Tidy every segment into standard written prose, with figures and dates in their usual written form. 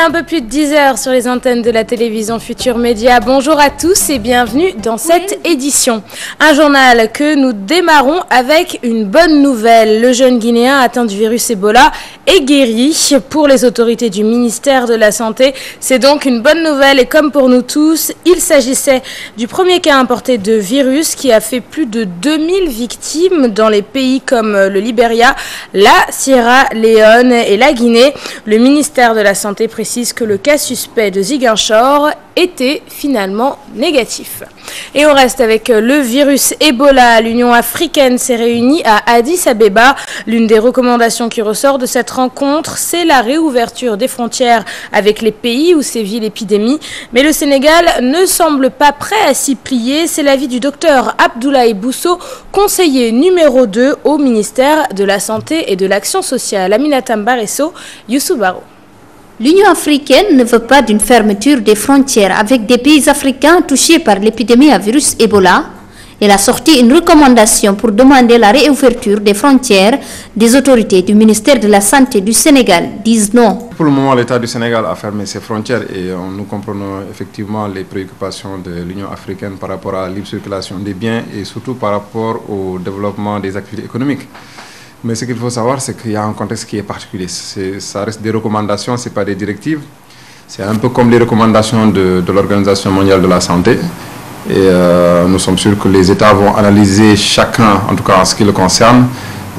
un peu plus de 10 heures sur les antennes de la télévision Futur Média. Bonjour à tous et bienvenue dans cette édition. Un journal que nous démarrons avec une bonne nouvelle. Le jeune Guinéen atteint du virus Ebola est guéri. Pour les autorités du ministère de la Santé, c'est donc une bonne nouvelle et comme pour nous tous, il s'agissait du premier cas importé de virus qui a fait plus de 2000 victimes dans les pays comme le Libéria, la Sierra Leone et la Guinée. Le ministère de la Santé précise que le cas suspect de Ziguinchor était finalement négatif. Et on reste avec le virus Ebola. L'Union africaine s'est réunie à Addis Abeba. L'une des recommandations qui ressort de cette rencontre, c'est la réouverture des frontières avec les pays où sévit l'épidémie. Mais le Sénégal ne semble pas prêt à s'y plier. C'est l'avis du docteur Abdoulaye Bousso, conseiller numéro 2 au ministère de la Santé et de l'Action sociale. Aminata Mbaresso, Youssou Baro. L'Union africaine ne veut pas d'une fermeture des frontières avec des pays africains touchés par l'épidémie à virus Ebola. Elle a sorti une recommandation pour demander la réouverture des frontières. Des autorités du ministère de la Santé du Sénégal disent non. Pour le moment, l'État du Sénégal a fermé ses frontières et nous comprenons effectivement les préoccupations de l'Union africaine par rapport à la libre circulation des biens et surtout par rapport au développement des activités économiques. Mais ce qu'il faut savoir, c'est qu'il y a un contexte qui est particulier. Ça reste des recommandations, ce n'est pas des directives. C'est un peu comme les recommandations de l'Organisation mondiale de la santé. Et nous sommes sûrs que les États vont analyser chacun, en tout cas en ce qui le concerne,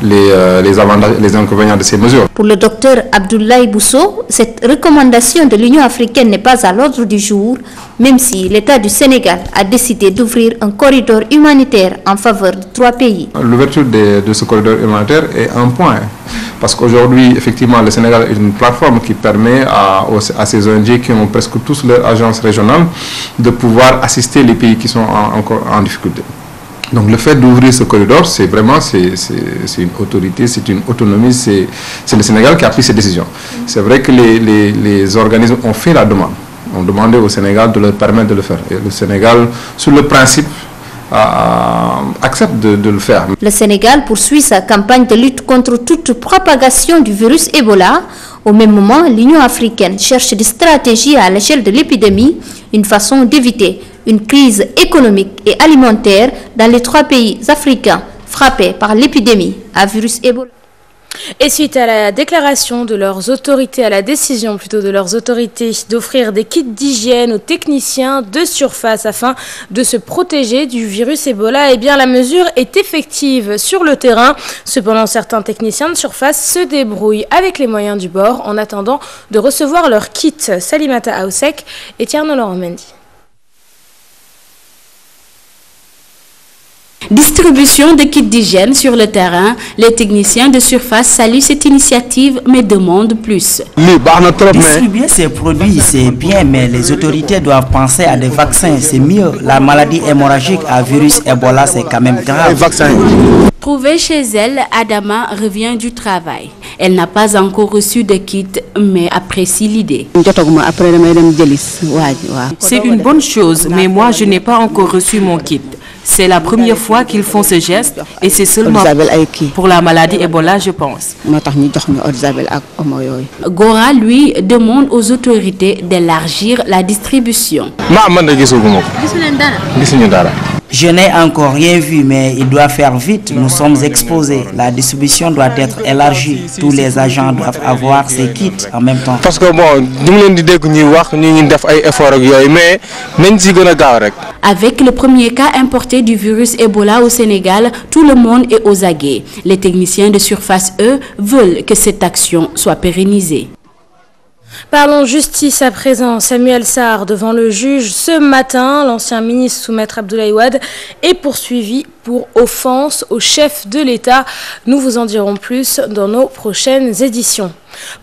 les avantages et les inconvénients de ces mesures. Pour le docteur Abdoulaye Bousso, cette recommandation de l'Union africaine n'est pas à l'ordre du jour, même si l'État du Sénégal a décidé d'ouvrir un corridor humanitaire en faveur de 3 pays. L'ouverture de ce corridor humanitaire est un point, parce qu'aujourd'hui, effectivement, le Sénégal est une plateforme qui permet à ces ONG qui ont presque tous leur agence régionale de pouvoir assister les pays qui sont encore en difficulté. Donc le fait d'ouvrir ce corridor, c'est vraiment une autorité, c'est une autonomie, c'est le Sénégal qui a pris ces décisions. C'est vrai que les organismes ont fait la demande, ont demandé au Sénégal de leur permettre de le faire. Et le Sénégal, sur le principe, accepte de le faire. Le Sénégal poursuit sa campagne de lutte contre toute propagation du virus Ebola. Au même moment, l'Union africaine cherche des stratégies à l'échelle de l'épidémie, une façon d'éviter une crise économique et alimentaire dans les 3 pays africains frappés par l'épidémie à virus Ebola. Et suite à la déclaration de leurs autorités, à la décision plutôt de leurs autorités d'offrir des kits d'hygiène aux techniciens de surface afin de se protéger du virus Ebola, eh bien la mesure est effective sur le terrain. Cependant, certains techniciens de surface se débrouillent avec les moyens du bord en attendant de recevoir leur kit. Salimata Aoussek et Tierno Laurent Mendy. Distribution de kits d'hygiène sur le terrain, les techniciens de surface saluent cette initiative mais demandent plus. Distribuer ces produits, c'est bien, mais les autorités doivent penser à des vaccins, c'est mieux. La maladie hémorragique à virus Ebola, c'est quand même grave. Trouvée chez elle, Adama revient du travail. Elle n'a pas encore reçu de kit, mais apprécie l'idée. C'est une bonne chose, mais moi je n'ai pas encore reçu mon kit. C'est la première fois qu'ils font ce geste et c'est seulement pour la maladie Ebola, je pense. Gora, lui, demande aux autorités d'élargir la distribution. Je n'ai encore rien vu, mais il doit faire vite. Nous sommes exposés. La distribution doit être élargie. Tous les agents doivent avoir ces kits en même temps. Parce que bon, avec le premier cas importé du virus Ebola au Sénégal, tout le monde est aux aguets. Les techniciens de surface, eux, veulent que cette action soit pérennisée. Parlons justice à présent. Samuel Sarr devant le juge ce matin. L'ancien ministre Soumaître Abdoulaye Wade est poursuivi pour offense au chef de l'État. Nous vous en dirons plus dans nos prochaines éditions.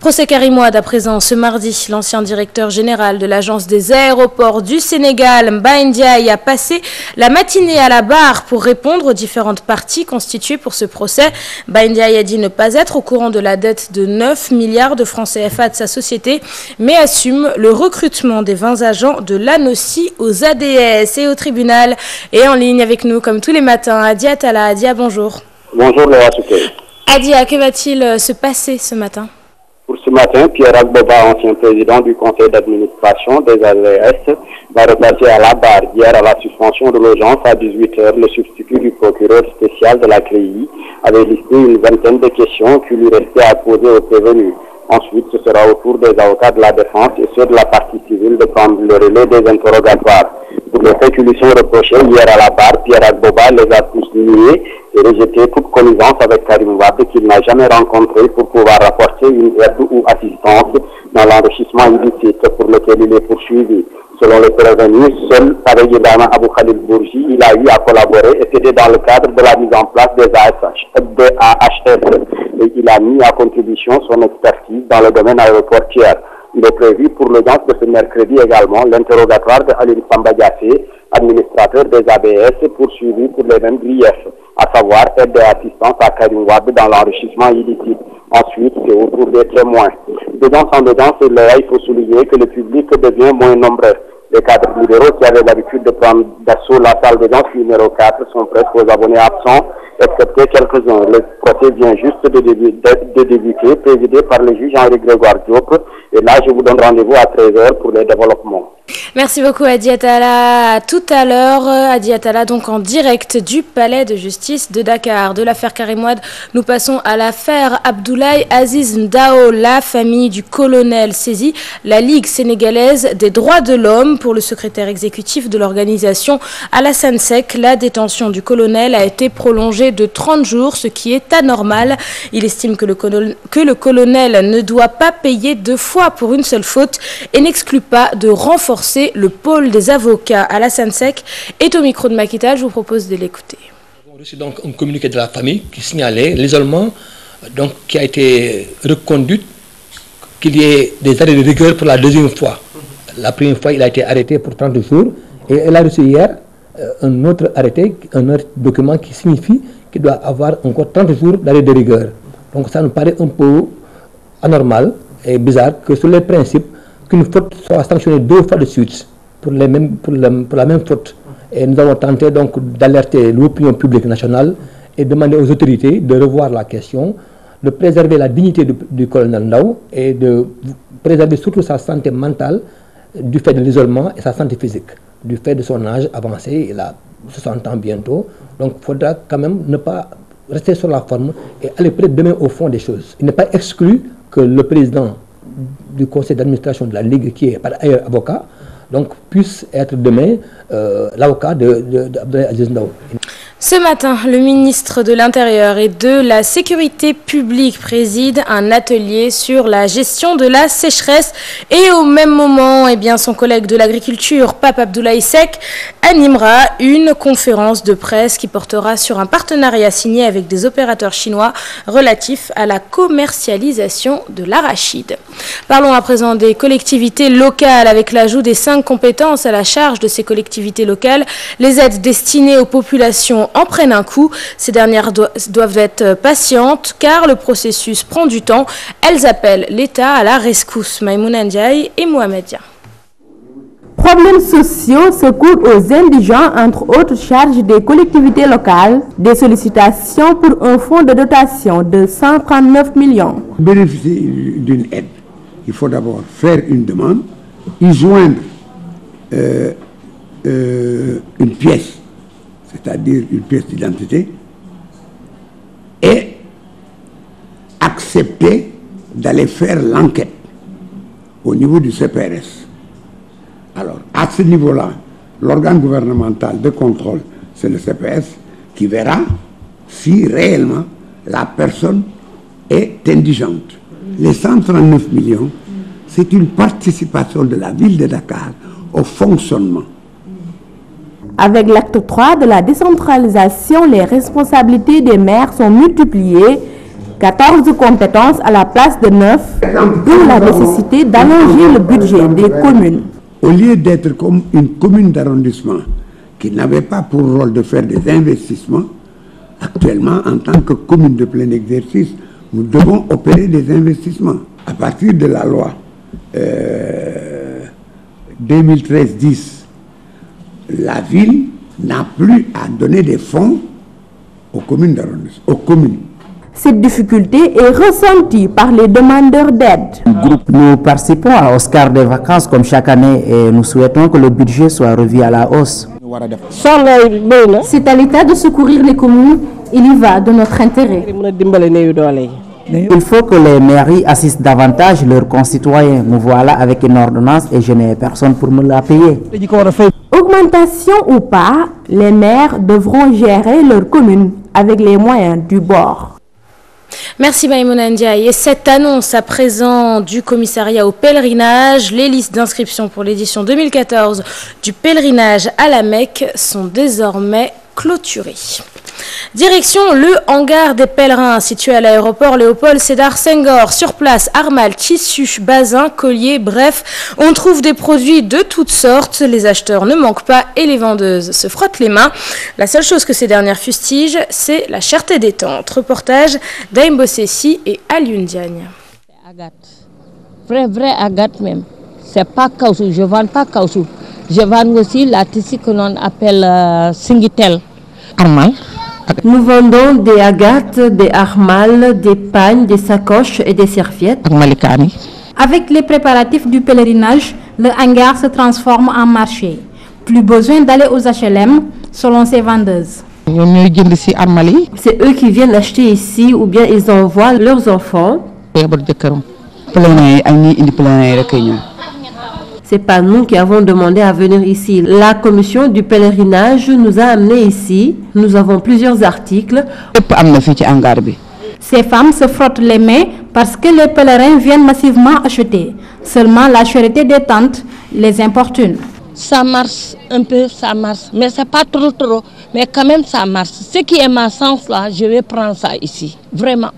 Procès Karim Wade à présent ce mardi. L'ancien directeur général de l'agence des aéroports du Sénégal, Mbaye Ndiaye, a passé la matinée à la barre pour répondre aux différentes parties constituées pour ce procès. Mbaye Ndiaye a dit ne pas être au courant de la dette de 9 milliards de francs CFA de sa société, mais assume le recrutement des 20 agents de l'ANOCI aux ADS. Et au tribunal et en ligne avec nous comme tous les matins, Adia Tala. Adia, bonjour. Bonjour Léa Souké. Adia, que va-t-il se passer ce matin? Pour ce Ce matin, Pierre Agboba, ancien président du conseil d'administration des AVS, va repasser à la barre. Hier, à la suspension de l'audience à 18h, le substitut du procureur spécial de la CREI avait listé une vingtaine de questions qui lui restaient à poser aux prévenus. Ensuite, ce sera au tour des avocats de la défense et ceux de la partie civile de prendre le relais des interrogatoires. Pour les faits qui lui sont reprochés hier à la barre, Pierre Agboba les a tous niés et rejeté toute connivence avec Karim Wade qu'il n'a jamais rencontré pour pouvoir apporter une aide ou assistance dans l'enrichissement illicite pour lequel il est poursuivi. Selon les prévenus, seul avec Ibrahima Abou Khalil Bourgi, il a eu à collaborer et c'était dans le cadre de la mise en place des AHS. Et il a mis à contribution son expertise dans le domaine aéroportuaire. Il est prévu pour l'audience de ce mercredi également l'interrogatoire de Aline Samba Diassé, administrateur des ABS, poursuivi pour les mêmes griefs, à savoir aide et assistance à Karim Wade dans l'enrichissement illicite. Ensuite, c'est au tour des témoins. D'audience en audience, il faut souligner que le public devient moins nombreux. Les cadres libéraux qui avaient l'habitude de prendre d'assaut la salle d'audience numéro 4 sont presque aux abonnés absents, excepté quelques-uns. Le procès vient juste de débuter, présidé par le juge Henri-Grégoire Diop. Et là, je vous donne rendez-vous à 13h pour les développements. Merci beaucoup Adi Atala. À tout à l'heure, Adi Atala, donc en direct du palais de justice de Dakar. De l'affaire Karim Wade, nous passons à l'affaire Abdoulaye Aziz Ndao. La famille du colonel saisit la Ligue sénégalaise des droits de l'homme. Pour le secrétaire exécutif de l'organisation Alassane Seck, la détention du colonel a été prolongée de 30 jours, ce qui est anormal. Il estime que le colonel ne doit pas payer 2 fois pour une seule faute et n'exclut pas de renforcer le pôle des avocats. Alassane Seck est au micro de Makita, je vous propose de l'écouter. Nous avons reçu donc un communiqué de la famille qui signalait l'isolement qui a été reconduit, qu'il y ait des arrêts de rigueur pour la deuxième fois. La première fois, il a été arrêté pour 30 jours et elle a reçu hier un autre arrêté, un autre document qui signifie qu'il doit avoir encore 30 jours d'arrêt de rigueur. Donc ça nous paraît un peu anormal et bizarre que sur les principes qu'une faute soit sanctionnée 2 fois de suite pour la même faute. Et nous avons tenté donc d'alerter l'opinion publique nationale et demander aux autorités de revoir la question, de préserver la dignité du colonel Ndao et de préserver surtout sa santé mentale du fait de l'isolement et sa santé physique, du fait de son âge avancé, il a 60 ans bientôt, donc il faudra quand même ne pas rester sur la forme et aller peut-être demain au fond des choses. Il n'est pas exclu que le président du conseil d'administration de la Ligue, qui est par ailleurs avocat, donc puisse être demain l'avocat d'Abdoulaye Aziz Ndao. Ce matin, le ministre de l'Intérieur et de la Sécurité publique préside un atelier sur la gestion de la sécheresse et au même moment, son collègue de l'agriculture, Pape Abdoulaye Seck, animera une conférence de presse qui portera sur un partenariat signé avec des opérateurs chinois relatif à la commercialisation de l'arachide. Parlons à présent des collectivités locales avec l'ajout des 5 compétences à la charge de ces collectivités locales. Les aides destinées aux populations en prennent un coup. Ces dernières doivent être patientes car le processus prend du temps. Elles appellent l'État à la rescousse. Maïmouna Ndiaye et Mohamed Dia. Problèmes sociaux, secours aux indigents, entre autres charges des collectivités locales, des sollicitations pour un fonds de dotation de 139 millions. Pour bénéficier d'une aide, il faut d'abord faire une demande, y joindre une pièce, c'est-à-dire une pièce d'identité, et accepter d'aller faire l'enquête au niveau du CPRS. Alors, à ce niveau-là, l'organe gouvernemental de contrôle, c'est le CPS, qui verra si réellement la personne est indigente. Les 139 millions, c'est une participation de la ville de Dakar au fonctionnement. Avec l'acte 3 de la décentralisation, les responsabilités des maires sont multipliées, 14 compétences à la place de 9, d'où la nécessité d'allonger le budget des communes. Au lieu d'être comme une commune d'arrondissement qui n'avait pas pour rôle de faire des investissements, actuellement, en tant que commune de plein exercice, nous devons opérer des investissements. À partir de la loi 2013-10, la ville n'a plus à donner des fonds aux communes d'arrondissement, aux communes. Cette difficulté est ressentie par les demandeurs d'aide. Nous participons à Oscar des vacances comme chaque année et nous souhaitons que le budget soit revu à la hausse. C'est à l'État de secourir les communes. Il y va de notre intérêt. Il faut que les mairies assistent davantage leurs concitoyens. Me voilà avec une ordonnance et je n'ai personne pour me la payer. Augmentation ou pas, les maires devront gérer leur commune avec les moyens du bord. Merci Maïmouna Ndiaye. Et cette annonce à présent du commissariat au pèlerinage, les listes d'inscription pour l'édition 2014 du pèlerinage à la Mecque sont désormais clôturées. Direction le hangar des pèlerins situé à l'aéroport Léopold Sédar Senghor. Sur place, armales, tissus, basins, colliers, bref, on trouve des produits de toutes sortes. Les acheteurs ne manquent pas et les vendeuses se frottent les mains. La seule chose que ces dernières fustigent, c'est la cherté des tentes. Reportage d'Aïm Bossessi et Alioune Diagne. Vrai agate même. C'est pas caoutchouc, je vends pas caoutchouc. Je vends aussi la tissu que l'on appelle singitel. Armal. Nous vendons des agates, des armales, des pagnes, des sacoches et des serviettes. Avec les préparatifs du pèlerinage, le hangar se transforme en marché. Plus besoin d'aller aux HLM, selon ces vendeuses. C'est eux qui viennent acheter ici ou bien ils envoient leurs enfants. C'est pas nous qui avons demandé à venir ici. La commission du pèlerinage nous a amenés ici. Nous avons plusieurs articles. Ces femmes se frottent les mains parce que les pèlerins viennent massivement acheter. Seulement la cherté des tentes les importune. Ça marche un peu, ça marche. Mais c'est pas trop. Mais quand même ça marche. Ce qui est ma sens là, je vais prendre ça ici. Vraiment.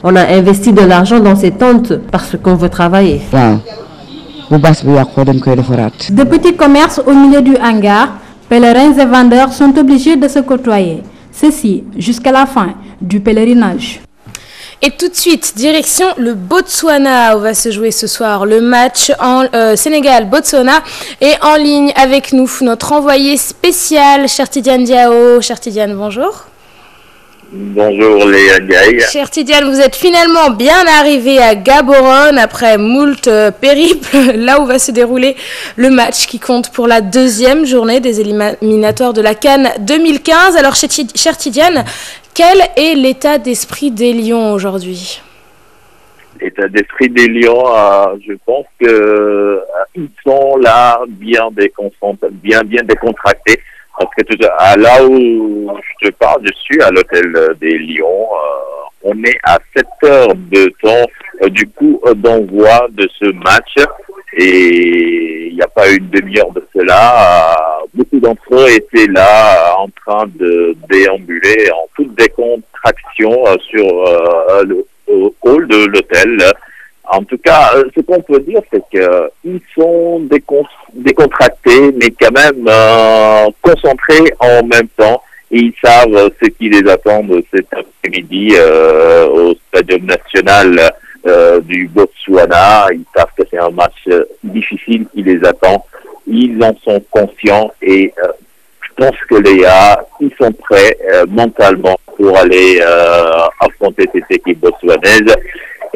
On a investi de l'argent dans ces tentes parce qu'on veut travailler. De petits commerces au milieu du hangar, pèlerins et vendeurs sont obligés de se côtoyer. Ceci jusqu'à la fin du pèlerinage. Et tout de suite, direction le Botswana où va se jouer ce soir le match en Sénégal-Botswana. Et en ligne avec nous, notre envoyé spécial, Chertidiane Diao. Chertidiane, bonjour. Bonjour Léa Gaï. Cher Tidiane, vous êtes finalement bien arrivé à Gaborone après moult périples, là où va se dérouler le match qui compte pour la deuxième journée des éliminatoires de la CAN 2015. Alors, cher Tidiane, quel est l'état d'esprit des Lions aujourd'hui? L'état d'esprit des Lions, je pense qu'ils sont là bien décontractés. Parce que là où je te parle, je suis à l'hôtel des Lions. On est à 7 heures de temps du coup d'envoi de ce match. Et il n'y a pas une demi-heure de cela. Beaucoup d'entre eux étaient là en train de déambuler en toute décontraction sur le hall de l'hôtel. En tout cas, ce qu'on peut dire, c'est qu'ils sont décontractés, mais quand même concentrés en même temps. Et ils savent ce qui les attend cet après-midi au Stadium national du Botswana. Ils savent que c'est un match difficile qui les attend. Ils en sont conscients et je pense que les gars, ils sont prêts mentalement pour aller affronter cette équipe botswanaise.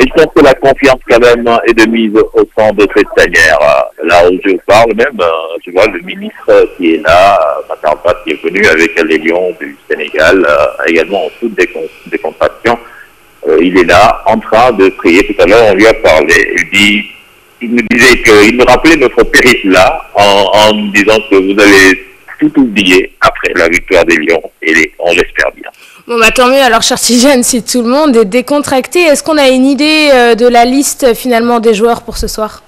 Et je pense que la confiance quand même est de mise au centre de cette tanière. Là où je parle même, je vois le ministre qui est là, Matar Ba, qui est venu avec les Lions du Sénégal, également en toute décontraction. Il est là, en train de prier. Tout à l'heure, on lui a parlé. Il me disait qu'il me rappelait notre périple là, en me disant que vous allez tout oublier après la victoire des Lions. Et on l'espère bien. Bon, bah tant mieux. Alors, cher Tidiane, si tout le monde est décontracté, est-ce qu'on a une idée de la liste finalement des joueurs pour ce soir?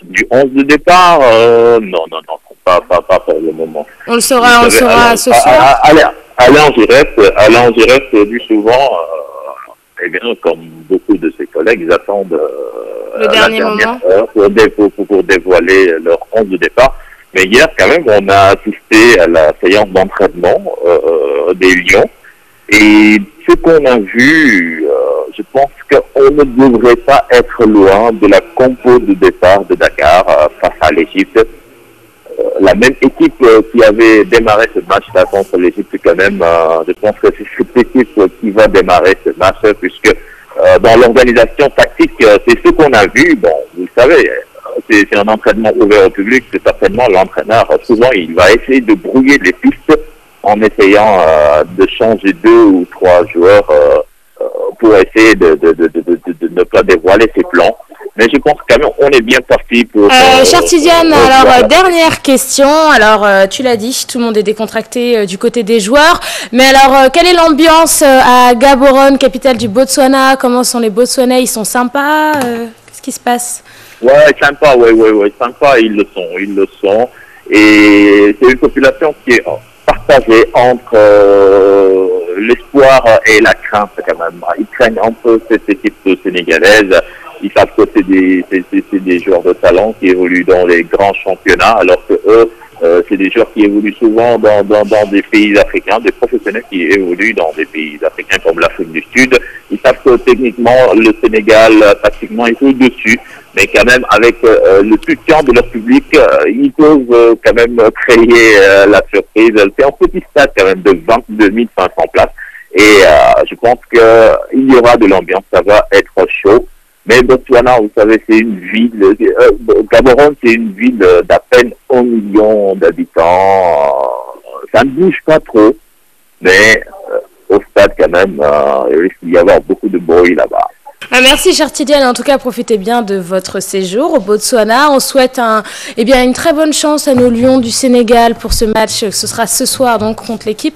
Du 11 de départ, non, pas pour le moment. On le saura ce soir. Alain Giresse dit souvent, eh bien, comme beaucoup de ses collègues, ils attendent le dernier moment heure pour dévoiler leur 11 de départ. Mais hier, quand même, on a assisté à la séance d'entraînement des Lions. Et ce qu'on a vu, je pense qu'on ne devrait pas être loin de la compo de départ de Dakar face à l'Égypte. la même équipe qui avait démarré ce match-là contre l'Égypte quand même. Je pense que c'est cette équipe qui va démarrer ce match, puisque dans l'organisation tactique, c'est ce qu'on a vu. Bon, vous le savez, c'est un entraînement ouvert au public, c'est certainement l'entraîneur. Souvent, il va essayer de brouiller les pistes en essayant de changer 2 ou 3 joueurs pour essayer de ne pas dévoiler ses plans. Mais je pense quand même on est bien parti pour... Cher Tidiane, alors dernière question. Alors tu l'as dit, tout le monde est décontracté du côté des joueurs. Mais alors quelle est l'ambiance à Gaborone, capitale du Botswana? Comment sont les Botswanais? Ils sont sympas? Qu'est-ce qui se passe? Ouais, sympa, ouais, sympa, ils le sont. Et c'est une population qui est partagée entre l'espoir et la crainte quand même. Ils craignent un peu cette équipe sénégalaise. Ils savent que c'est des joueurs de talent qui évoluent dans les grands championnats, alors que eux, c'est des joueurs qui évoluent souvent dans des pays africains, des professionnels qui évoluent dans des pays africains comme l'Afrique du Sud. Ils savent que techniquement, le Sénégal, pratiquement, est au-dessus, mais quand même, avec le soutien de leur public, ils peuvent quand même créer la surprise. C'est un petit stade quand même de 22 500 places, et je pense qu'il y aura de l'ambiance, ça va être chaud. Mais Botswana, vous savez, c'est une ville, Gaborone, c'est une ville d'à peine 1 million d'habitants. Ça ne bouge pas trop, mais au stade quand même, il risque d'y avoir beaucoup de bruit là-bas. Merci cher Tidiane, en tout cas profitez bien de votre séjour au Botswana. On souhaite une très bonne chance à nos Lions du Sénégal pour ce match. Ce sera ce soir donc contre l'équipe